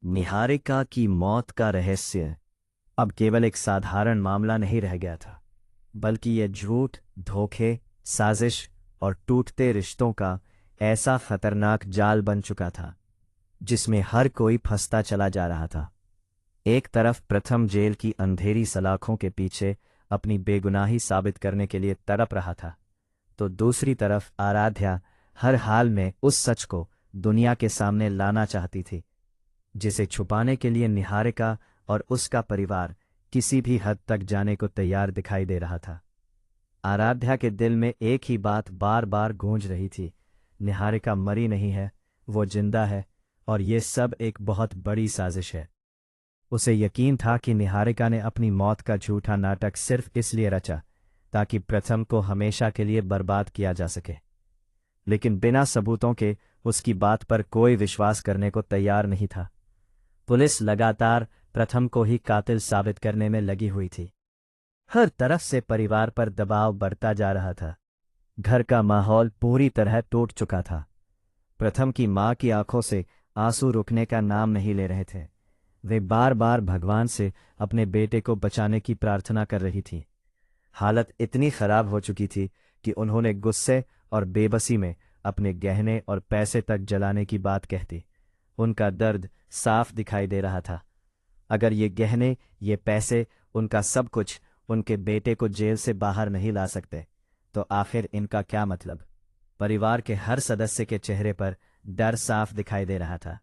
निहारिका की मौत का रहस्य अब केवल एक साधारण मामला नहीं रह गया था, बल्कि यह झूठ, धोखे, साजिश और टूटते रिश्तों का ऐसा खतरनाक जाल बन चुका था जिसमें हर कोई फंसता चला जा रहा था। एक तरफ प्रथम जेल की अंधेरी सलाखों के पीछे अपनी बेगुनाही साबित करने के लिए तड़प रहा था, तो दूसरी तरफ आराध्या हर हाल में उस सच को दुनिया के सामने लाना चाहती थी, जिसे छुपाने के लिए निहारिका और उसका परिवार किसी भी हद तक जाने को तैयार दिखाई दे रहा था। आराध्या के दिल में एक ही बात बार बार गूंज रही थी, निहारिका मरी नहीं है, वो जिंदा है, और ये सब एक बहुत बड़ी साजिश है। उसे यकीन था कि निहारिका ने अपनी मौत का झूठा नाटक सिर्फ इसलिए रचा ताकि प्रथम को हमेशा के लिए बर्बाद किया जा सके, लेकिन बिना सबूतों के उसकी बात पर कोई विश्वास करने को तैयार नहीं था। पुलिस लगातार प्रथम को ही कातिल साबित करने में लगी हुई थी। हर तरफ से परिवार पर दबाव बढ़ता जा रहा था। घर का माहौल पूरी तरह टूट चुका था। प्रथम की मां की आंखों से आंसू रुकने का नाम नहीं ले रहे थे। वे बार बार भगवान से अपने बेटे को बचाने की प्रार्थना कर रही थी। हालत इतनी खराब हो चुकी थी कि उन्होंने गुस्से और बेबसी में अपने गहने और पैसे तक जलाने की बात कहती। उनका दर्द साफ दिखाई दे रहा था। अगर ये गहने, ये पैसे, उनका सब कुछ उनके बेटे को जेल से बाहर नहीं ला सकते, तो आखिर इनका क्या मतलब? परिवार के हर सदस्य के चेहरे पर डर साफ दिखाई दे रहा था।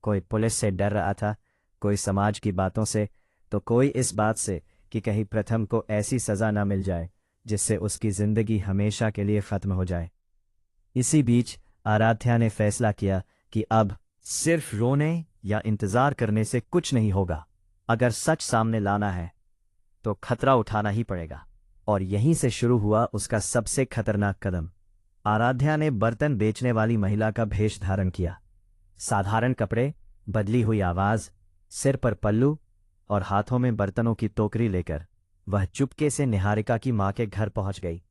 कोई पुलिस से डर रहा था, कोई समाज की बातों से, तो कोई इस बात से कि कहीं प्रथम को ऐसी सजा न मिल जाए जिससे उसकी जिंदगी हमेशा के लिए खत्म हो जाए। इसी बीच आराध्या ने फैसला किया कि अब सिर्फ रोने या इंतजार करने से कुछ नहीं होगा। अगर सच सामने लाना है तो खतरा उठाना ही पड़ेगा। और यहीं से शुरू हुआ उसका सबसे खतरनाक कदम। आराध्या ने बर्तन बेचने वाली महिला का भेष धारण किया। साधारण कपड़े, बदली हुई आवाज, सिर पर पल्लू और हाथों में बर्तनों की टोकरी लेकर वह चुपके से निहारिका की मां के घर पहुंच गई।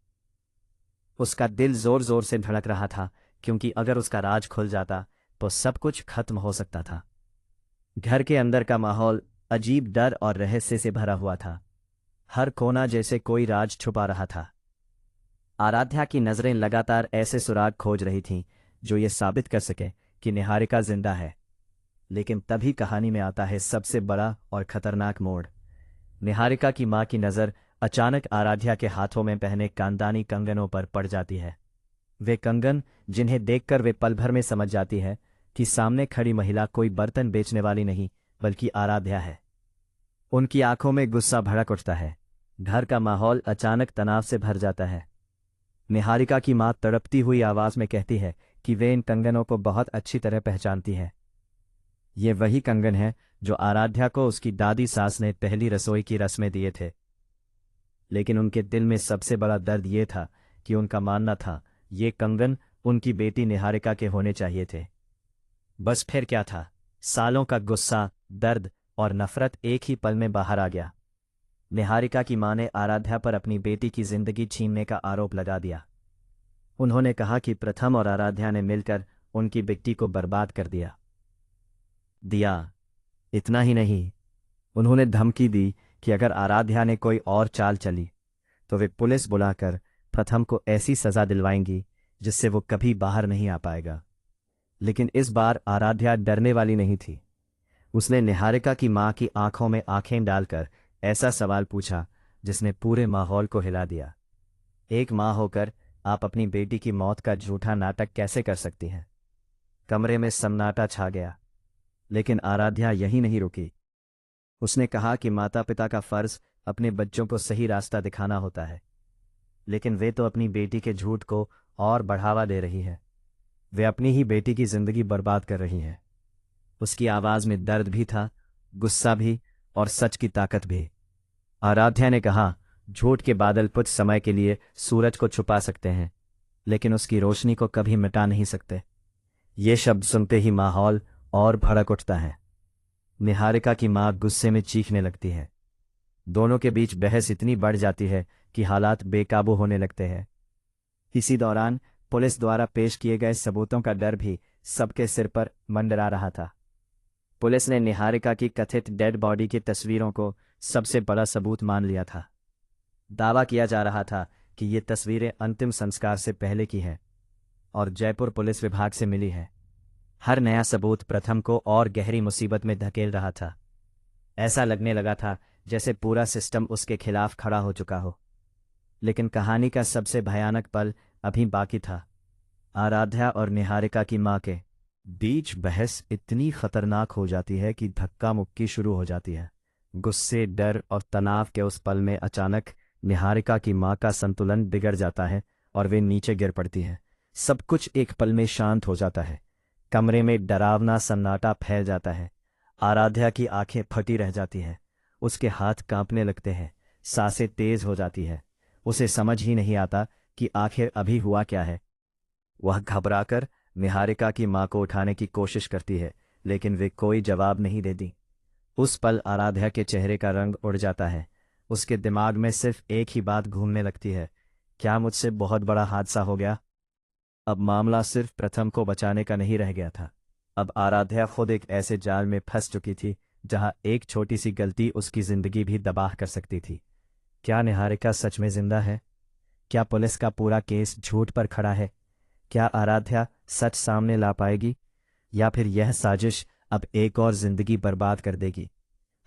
उसका दिल जोर जोर से धड़क रहा था, क्योंकि अगर उसका राज खुल जाता तो सब कुछ खत्म हो सकता था। घर के अंदर का माहौल अजीब डर और रहस्य से भरा हुआ था। हर कोना जैसे कोई राज छुपा रहा था। आराध्या की नजरें लगातार ऐसे सुराग खोज रही थीं जो ये साबित कर सके कि निहारिका जिंदा है। लेकिन तभी कहानी में आता है सबसे बड़ा और खतरनाक मोड़। निहारिका की मां की नज़र अचानक आराध्या के हाथों में पहने खानदानी कंगनों पर पड़ जाती है। वे कंगन जिन्हें देखकर वे पल भर में समझ जाती है कि सामने खड़ी महिला कोई बर्तन बेचने वाली नहीं बल्कि आराध्या है। उनकी आंखों में गुस्सा भड़क उठता है। घर का माहौल अचानक तनाव से भर जाता है। निहारिका की मां तड़पती हुई आवाज में कहती है कि वे इन कंगनों को बहुत अच्छी तरह पहचानती है। ये वही कंगन है जो आराध्या को उसकी दादी सास ने पहली रसोई की रस्में दिए थे। लेकिन उनके दिल में सबसे बड़ा दर्द ये था कि उनका मानना था ये कंगन उनकी बेटी निहारिका के होने चाहिए थे। बस फिर क्या था? सालों का गुस्सा, दर्द और नफरत एक ही पल में बाहर आ गया। निहारिका की मां ने आराध्या पर अपनी बेटी की जिंदगी छीनने का आरोप लगा दिया। उन्होंने कहा कि प्रथम और आराध्या ने मिलकर उनकी बेटी को बर्बाद कर दिया। इतना ही नहीं, उन्होंने धमकी दी कि अगर आराध्या ने कोई और चाल चली तो वे पुलिस बुलाकर प्रथम को ऐसी सजा दिलवाएंगी जिससे वो कभी बाहर नहीं आ पाएगा। लेकिन इस बार आराध्या डरने वाली नहीं थी। उसने निहारिका की मां की आंखों में आंखें डालकर ऐसा सवाल पूछा जिसने पूरे माहौल को हिला दिया। एक मां होकर आप अपनी बेटी की मौत का झूठा नाटक कैसे कर सकती हैं? कमरे में सन्नाटा छा गया। लेकिन आराध्या यही नहीं रुकी। उसने कहा कि माता पिता का फर्ज अपने बच्चों को सही रास्ता दिखाना होता है, लेकिन वे तो अपनी बेटी के झूठ को और बढ़ावा दे रही है। वे अपनी ही बेटी की जिंदगी बर्बाद कर रही हैं। उसकी आवाज में दर्द भी था, गुस्सा भी और सच की ताकत भी। आराध्या ने कहा, झूठ के बादल कुछ समय के लिए सूरज को छुपा सकते हैं, लेकिन उसकी रोशनी को कभी मिटा नहीं सकते। ये शब्द सुनते ही माहौल और भड़क उठता है। निहारिका की मां गुस्से में चीखने लगती है। दोनों के बीच बहस इतनी बढ़ जाती है कि हालात बेकाबू होने लगते हैं। इसी दौरान पुलिस द्वारा पेश किए गए सबूतों का डर भी सबके सिर पर मंडरा रहा था। पुलिस ने निहारिका की कथित डेड बॉडी की तस्वीरों को सबसे बड़ा सबूत मान लिया था। दावा किया जा रहा था कि ये तस्वीरें अंतिम संस्कार से पहले की है और जयपुर पुलिस विभाग से मिली है। हर नया सबूत प्रथम को और गहरी मुसीबत में धकेल रहा था। ऐसा लगने लगा था जैसे पूरा सिस्टम उसके खिलाफ खड़ा हो चुका हो। लेकिन कहानी का सबसे भयानक पल अभी बाकी था। आराध्या और निहारिका की मां के बीच बहस इतनी खतरनाक हो जाती है कि धक्का मुक्की शुरू हो जाती है। गुस्से, डर और तनाव के उस पल में अचानक निहारिका की मां का संतुलन बिगड़ जाता है और वे नीचे गिर पड़ती है। सब कुछ एक पल में शांत हो जाता है। कमरे में डरावना सन्नाटा फैल जाता है। आराध्या की आंखें फटी रह जाती हैं। उसके हाथ कांपने लगते हैं, सांसें तेज हो जाती है। उसे समझ ही नहीं आता कि आखिर अभी हुआ क्या है। वह घबराकर निहारिका की मां को उठाने की कोशिश करती है, लेकिन वे कोई जवाब नहीं देती। उस पल आराध्या के चेहरे का रंग उड़ जाता है। उसके दिमाग में सिर्फ एक ही बात घूमने लगती है, क्या मुझसे बहुत बड़ा हादसा हो गया? अब मामला सिर्फ प्रथम को बचाने का नहीं रह गया था। अब आराध्या खुद एक ऐसे जाल में फंस चुकी थी जहां एक छोटी सी गलती उसकी जिंदगी भी तबाह कर सकती थी। क्या निहारिका सच में जिंदा है? क्या पुलिस का पूरा केस झूठ पर खड़ा है? क्या आराध्या सच सामने ला पाएगी, या फिर यह साजिश अब एक और जिंदगी बर्बाद कर देगी?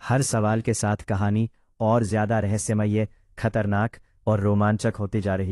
हर सवाल के साथ कहानी और ज्यादा रहस्यमय, खतरनाक और रोमांचक होती जा रही